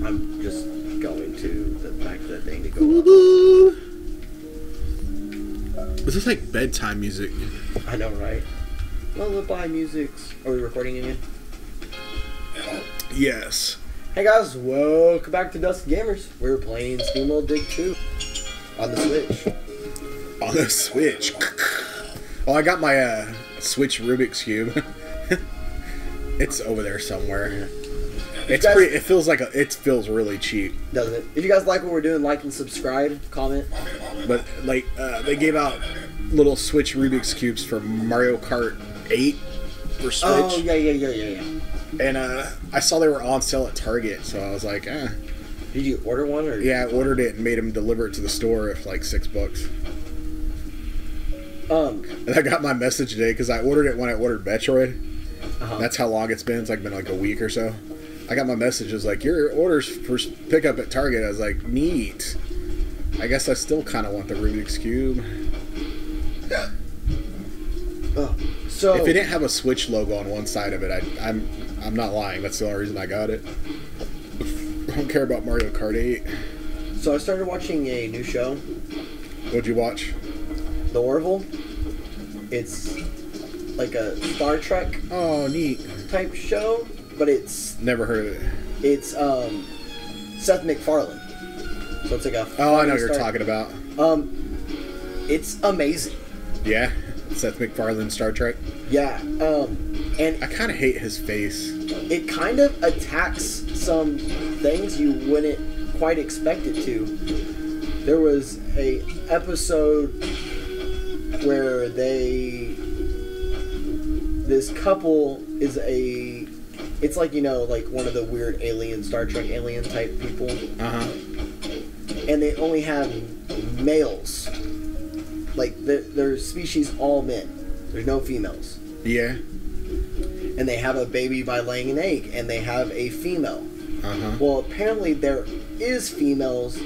I'm just going to the back of the thing to go up. This is like bedtime music. I know, right? Lullaby musics. Are we recording again? Yes. Hey guys, welcome back to Dust Gamers. We're playing SteamWorld Dig 2 on the Switch. On the Switch. Oh, I got my Switch Rubik's Cube. It's over there somewhere. It's guys, pretty. It feels like it feels really cheap, doesn't it? If you guys like what we're doing, like and subscribe, comment. But like they gave out little Switch Rubik's Cubes for Mario Kart 8 for Switch. Oh yeah. And I saw they were on sale at Target, so I was like, eh. Did you order one or? Yeah, I ordered it and made them deliver it to the store for like $6. And I got my message today because I ordered it when I ordered Metroid. That's how long it's been. It's like been like a week or so. I got my message. It was like, your order's for pickup at Target. I was like, neat. I guess I still kind of want the Rubik's Cube. So if it didn't have a Switch logo on one side of it, I'm not lying. That's the only reason I got it. I don't care about Mario Kart 8. So I started watching a new show. What'd you watch? The Orville. It's like a Star Trek type show, but it's never heard of it. It's Seth MacFarlane. So it's like a I know what you're talking about. It's amazing. Yeah, Seth MacFarlane Star Trek. Yeah, and I kind of hate his face. It kind of attacks some things you wouldn't quite expect it to. There was a episode where this couple is it's like, you know, like one of the weird alien, Star Trek alien type people. And they only have males. Like, their species all men. There's no females. Yeah. And they have a baby by laying an egg, and they have a female. Well, apparently there is females,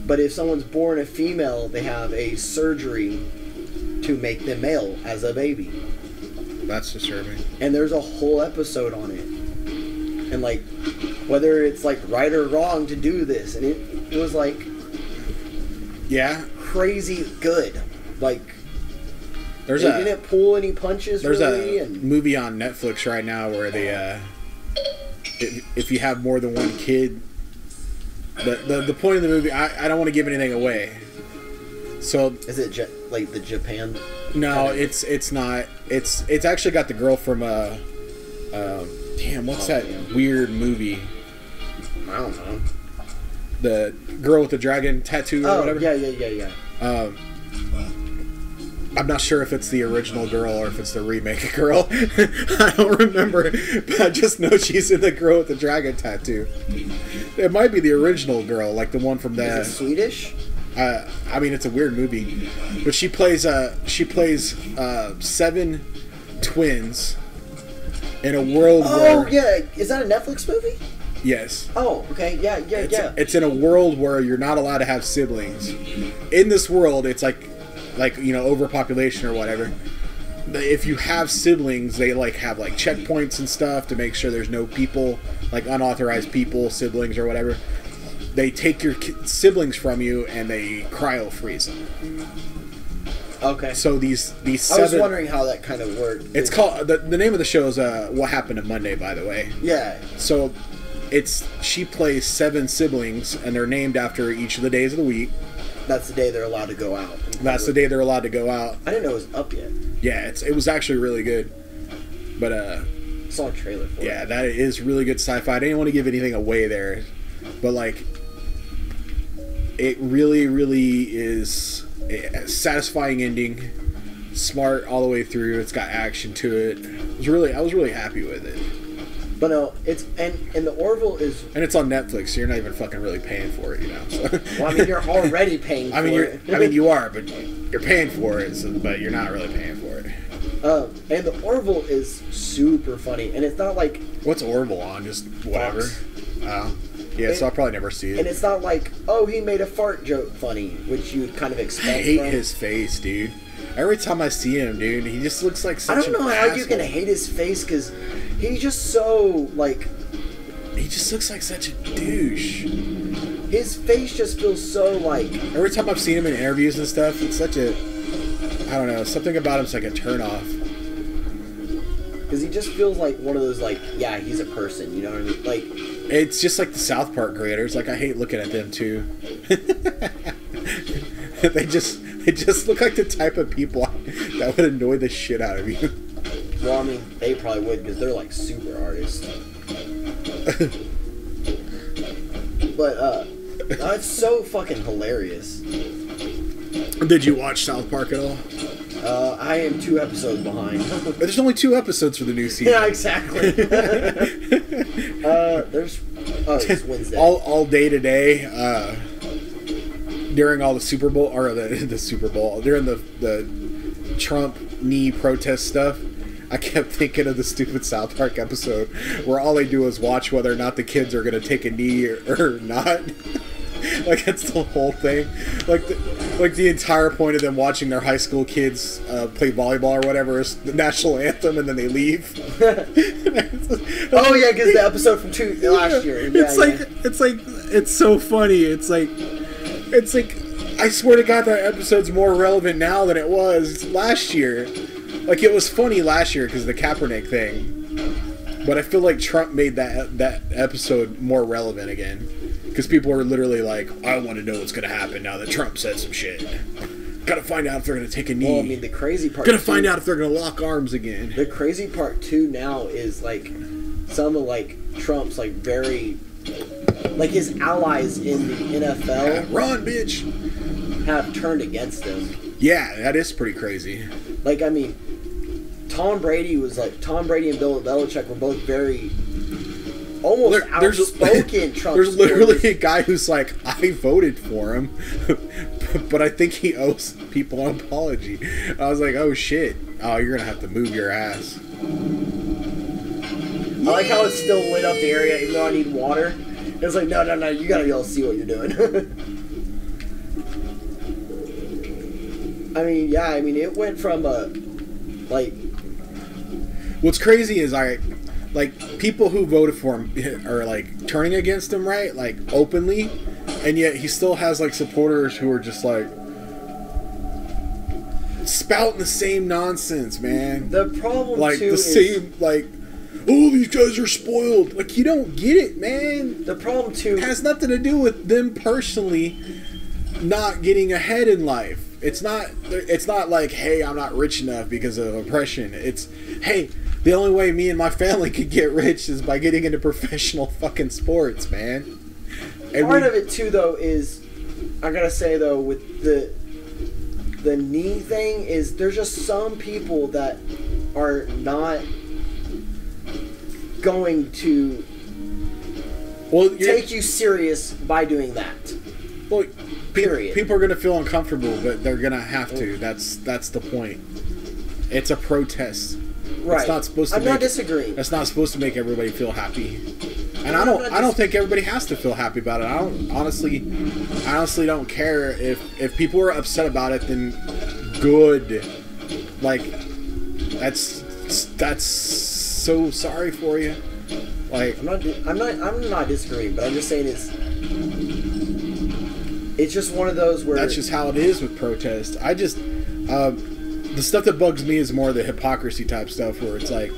but if someone's born a female, they have a surgery to make them male as a baby. That's disturbing. And there's a whole episode on it. And like, whether it's like right or wrong to do this. And it was like, yeah, crazy good. Like, they didn't pull any punches. There's really, a movie on Netflix right now where they, if you have more than one kid, the point of the movie, I don't want to give anything away. So is it like the Japan? No, it's not. It's actually got the girl from damn, what's that weird movie? I don't know. The girl with the dragon tattoo or whatever. Yeah. I'm not sure if it's the original girl or if it's the remake girl. I don't remember, but I just know she's in the girl with the dragon tattoo. It might be the original girl, like the one from the. Is it Swedish? I mean, it's a weird movie, but she plays 7 twins in a world where. Oh yeah, is that a Netflix movie? Yes. Oh, okay, yeah. It's in a world where you're not allowed to have siblings. In this world, it's like you know, overpopulation or whatever. If you have siblings, they like have like checkpoints and stuff to make sure there's no people, like unauthorized people, siblings or whatever. They take your siblings from you and they cryo freeze them. Okay. So these 7. I was wondering how that kind of worked. It's called the name of the show is What Happened on Monday, by the way. Yeah. So she plays 7 siblings and they're named after each of the days of the week. That's the day they're allowed to go out. That's the day they're allowed to go out. I didn't know it was up yet. Yeah, it was actually really good. But I saw a trailer for it. Yeah, that is really good sci-fi. I didn't want to give anything away there, but like, it really, really is a satisfying ending. Smart all the way through. It's got action to it. I was really happy with it. But no, it's and the Orville is, and it's on Netflix, so you're not even fucking really paying for it, you know. So. Well, I mean, you're already paying for it. I mean, you are, but you're paying for it, but you're not really paying for it. And the Orville is super funny, and it's not like what's Orville on? Just whatever. Yeah, so I'll probably never see it. And it's not like, oh, he made a fart joke funny, which you would kind of expect. I hate his face, dude. Every time I see him, dude, he just looks like such an asshole. I don't know how you can hate his face, because he's just so, like, He just looks like such a douche. His face just feels so like... Every time I've seen him in interviews and stuff, it's such a... I don't know, something about him's like a turnoff. Because he just feels like one of those, like, yeah, he's a person, you know what I mean? Like... It's just like the South Park creators. Like, I hate looking at them, too. They just look like the type of people that would annoy the shit out of you. Well, I mean, they probably would, because they're, like, super artists. But, that's so fucking hilarious. Did you watch South Park at all? I am 2 episodes behind. But there's only 2 episodes for the new season. Yeah, exactly. It's Wednesday. All day today, during all the Super Bowl, or the Super Bowl, during the Trump knee protest stuff, I kept thinking of the stupid South Park episode where all they do is watch whether or not the kids are going to take a knee or not. Like, that's the whole thing. Like the entire point of them watching their high school kids play volleyball or whatever is the national anthem, and then they leave. Oh yeah, because the episode from last year. It's so funny. It's like I swear to God that episode's more relevant now than it was last year. Like, it was funny last year because of the Kaepernick thing, but I feel like Trump made that episode more relevant again. Because people are literally like, I want to know what's going to happen now that Trump said some shit. Gotta find out if they're going to take a knee. Well, I mean, the crazy part... Gotta find out if they're going to lock arms again. The crazy part, too, now is, like, some of, like, Trump's, like, very... Like, his allies in the NFL... Run, bitch! ...have turned against him. Yeah, that is pretty crazy. Like, I mean, Tom Brady and Bill Belichick were both very... almost outspoken Trump There's literally supporters. a guy who's like, I voted for him, but I think he owes people an apology. I was like, oh shit. Oh, you're going to have to move your ass. I like how it's still lit up the area even though I need water. It's like, no, you got to be able to see what you're doing. I mean, yeah, it went from, like... What's crazy is like, people who voted for him are, like, turning against him, right? Like, openly. And yet he still has, like, supporters who are just, like, spouting the same nonsense, man. The problem, like, too, the same, like, oh, these guys are spoiled. Like, you don't get it, man. The problem, too... It has nothing to do with them personally not getting ahead in life. It's not like, hey, I'm not rich enough because of oppression. It's, hey... The only way me and my family could get rich is by getting into professional fucking sports, man. And part of it, too, though, is... I gotta say, though, with the knee thing, is there's just some people that are not going to take you serious by doing that. Well, period. People are going to feel uncomfortable, but they're going to have to. That's the point. It's a protest. Right. It's not supposed to I'm not disagreeing. That's not supposed to make everybody feel happy. And I don't think everybody has to feel happy about it. I honestly don't care if people are upset about it, then good. Like, that's so sorry for you. Like, I'm not disagreeing, but I'm just saying it's just one of those where that's just how it is with protest. I just the stuff that bugs me is more the hypocrisy type stuff where it's like,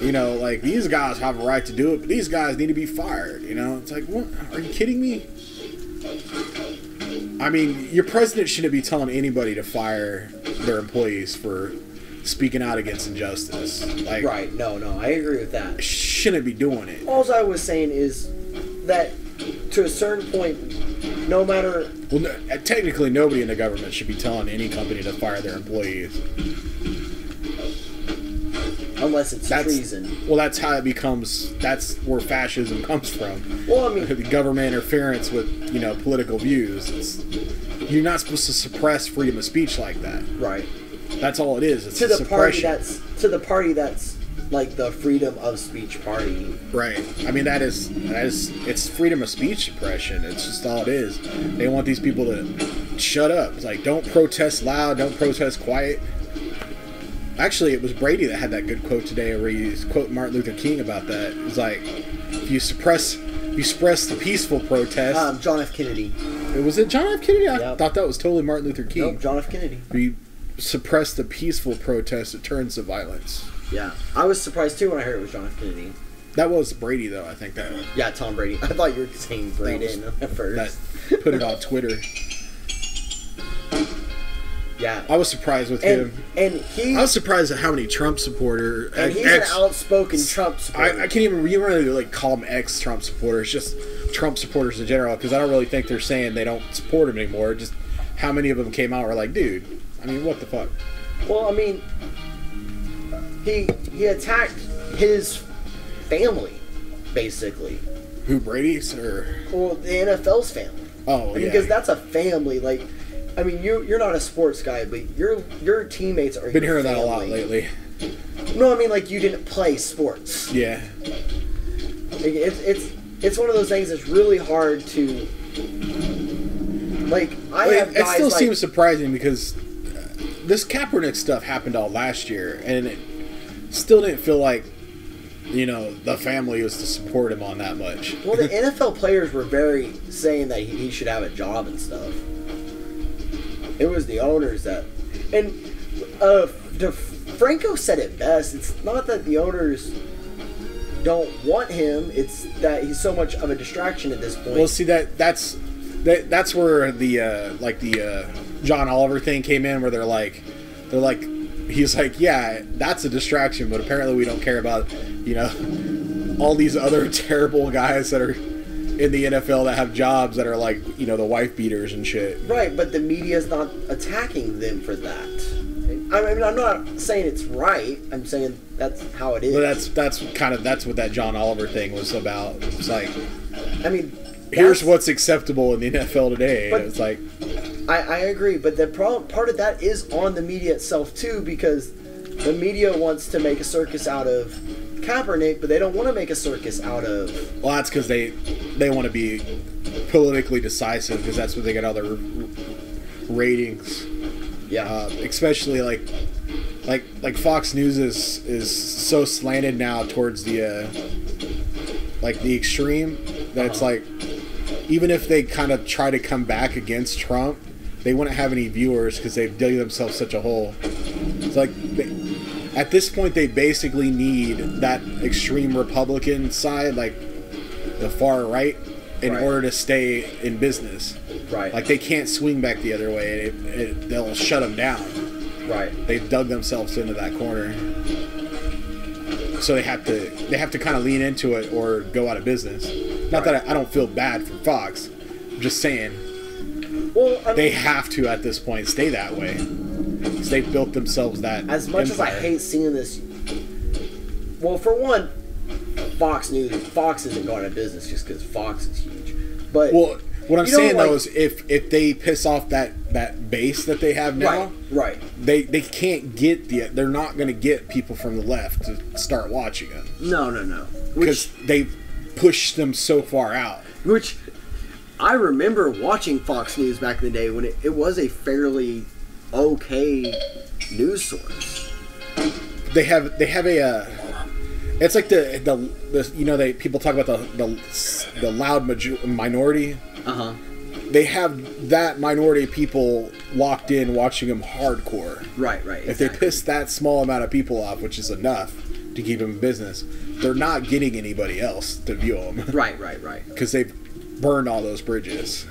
you know, like, these guys have a right to do it, but these guys need to be fired, you know? It's like, what? Are you kidding me? I mean, your president shouldn't be telling anybody to fire their employees for speaking out against injustice. Like, right, no, I agree with that. Shouldn't be doing it. All I was saying is that to a certain point, no matter... Well, technically, nobody in the government should be telling any company to fire their employees. Unless it's treason. Well, that's how it becomes... That's where fascism comes from. Well, I mean... The government interference with, you know, political views. You're not supposed to suppress freedom of speech like that. Right. That's all it is. It's to the suppression. party that's like the freedom of speech party. Right. I mean, that is it's freedom of speech suppression. It's just all it is. They want these people to shut up. It's like, don't protest loud, don't protest quiet. Actually, it was Brady that had that good quote today where he quoted Martin Luther King about that. It was like, if you suppress the peaceful protest. John F. Kennedy. Was it John F. Kennedy? I Yep. thought that was totally Martin Luther King. Nope, John F. Kennedy. If you suppress the peaceful protest, it turns to violence. Yeah. I was surprised too when I heard it was John F. Kennedy. That was Brady, though, I think that. Yeah, Tom Brady. I thought you were saying Brady at first. That put it on Twitter. Yeah. I was surprised with him. And I was surprised at how many Trump supporters. And he's an outspoken Trump supporter. I can't even really like call them ex-Trump supporters, just Trump supporters in general, because I don't really think they're saying they don't support him anymore. Just how many of them came out were like, dude, I mean, what the fuck? Well, I mean, he attacked his family, basically. Who, Brady's or? Well, the NFL's family. Oh, yeah. Because that's a family. Like, I mean, you're not a sports guy, but your teammates are. Been your hearing family. that a lot lately. No, I mean, like, you didn't play sports. Yeah. It's one of those things that's really hard to. Like, it still seems surprising because this Kaepernick stuff happened all last year, and it still didn't feel like, you know, the family was to support him on that much. Well, the NFL players were very saying that he should have a job and stuff. It was the owners that, and Franco said it best. It's not that the owners don't want him; it's that he's so much of a distraction at this point. Well, see that's where the John Oliver thing came in, where they're like, he's like, yeah, that's a distraction, but apparently we don't care about, you know, all these other terrible guys that are in the NFL that have jobs that are like, you know, the wife beaters and shit. Right, but the media's not attacking them for that. I mean, I'm not saying it's right. I'm saying that's how it is. But that's what that John Oliver thing was about. It's like, I mean, here's what's acceptable in the NFL today. But it's like, I agree, but the part of that is on the media itself too, because the media wants to make a circus out of Kaepernick, but they don't want to make a circus out of. Well, that's because they want to be politically decisive, because that's what they get all their ratings. Yeah. Especially like Fox News is so slanted now towards the the extreme that it's like, even if they kind of try to come back against Trump, they wouldn't have any viewers because they've dug themselves such a hole. It's like at this point they basically need that extreme Republican side, like the far right, in order to stay in business. Right. Like they can't swing back the other way. They'll shut them down. Right. They've dug themselves into that corner. So they have to kind of lean into it or go out of business. Not that I don't feel bad for Fox. I'm just saying. Well, I mean, they have to at this point stay that way. Because they've built themselves that. As much as I hate seeing this. Well, for one, Fox isn't going out of business just because Fox is huge. But what I'm saying though is if they piss off that base that they have now, right, they can't get they're not going to get people from the left to start watching them. No. Because they've pushed them so far out. Which I remember watching Fox News back in the day when it was a fairly okay news source. They have a. It's like the you know, people talk about the loud minority. Uh-huh. They have that minority of people locked in watching them hardcore. Right. If Exactly. they piss that small amount of people off, which is enough to keep them in business, they're not getting anybody else to view them. Right. Because they've burned all those bridges.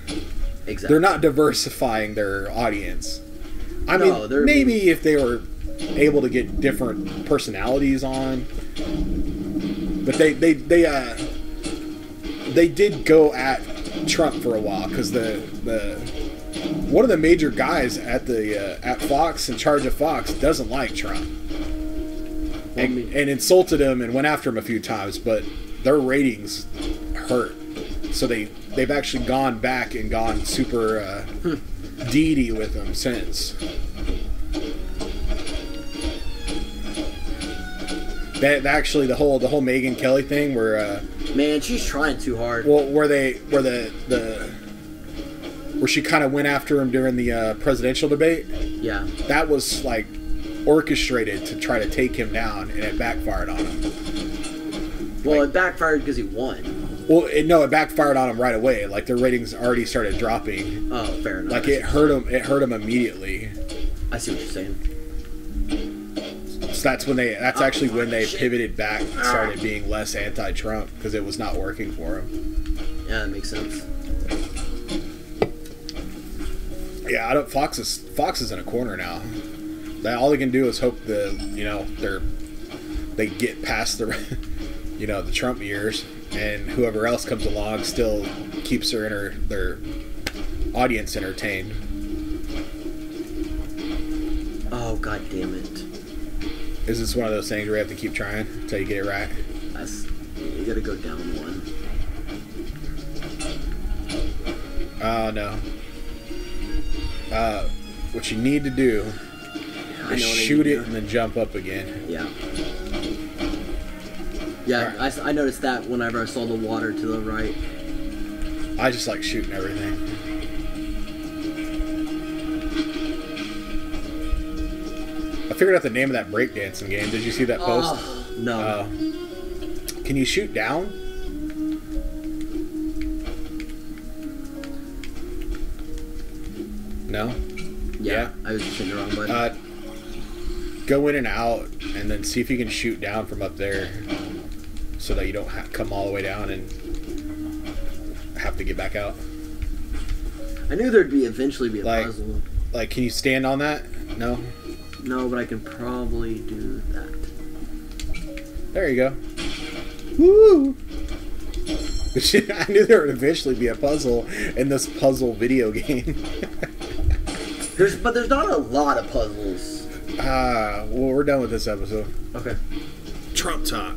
Exactly. They're not diversifying their audience. I mean, maybe if they were able to get different personalities on, but they did go at Trump for a while, because the one of the major guys at Fox, in charge of Fox, doesn't like Trump and insulted him and went after him a few times, but their ratings hurt, so they've actually gone back and gone super deedy with him since. That actually the whole Megyn Kelly thing where man, she's trying too hard. Well, where she kind of went after him during the presidential debate. Yeah. That was like orchestrated to try to take him down, and it backfired on him. Well, it backfired because he won. Well, it backfired on him right away. Like, their ratings already started dropping. Oh, fair enough. Like, it hurt him. It hurt him immediately. I see what you're saying. So that's when that's actually when they pivoted back and started being less anti-Trump, because it was not working for him. Yeah, that makes sense. Yeah, Fox is in a corner now. All they can do is hope they get past the the Trump years, and whoever else comes along still keeps their audience entertained. Oh, god damn it. Is this one of those things where you have to keep trying until you get it right? You gotta go down one. Oh, no. What you need to do is shoot it and then jump up again. Yeah. Yeah, right. I noticed that whenever I saw the water to the right. I just like shooting everything. I figured out the name of that breakdancing game. Did you see that post? No. Can you shoot down? No? Yeah. I was just hitting the wrong button. Go in and out, and then see if you can shoot down from up there, so that you don't come all the way down and have to get back out. I knew there'd eventually be a puzzle. Like, can you stand on that? No? No, but I can probably do that. There you go. Woo! I knew there would eventually be a puzzle in this puzzle video game. But there's not a lot of puzzles. Well, we're done with this episode. Okay. Trump talk.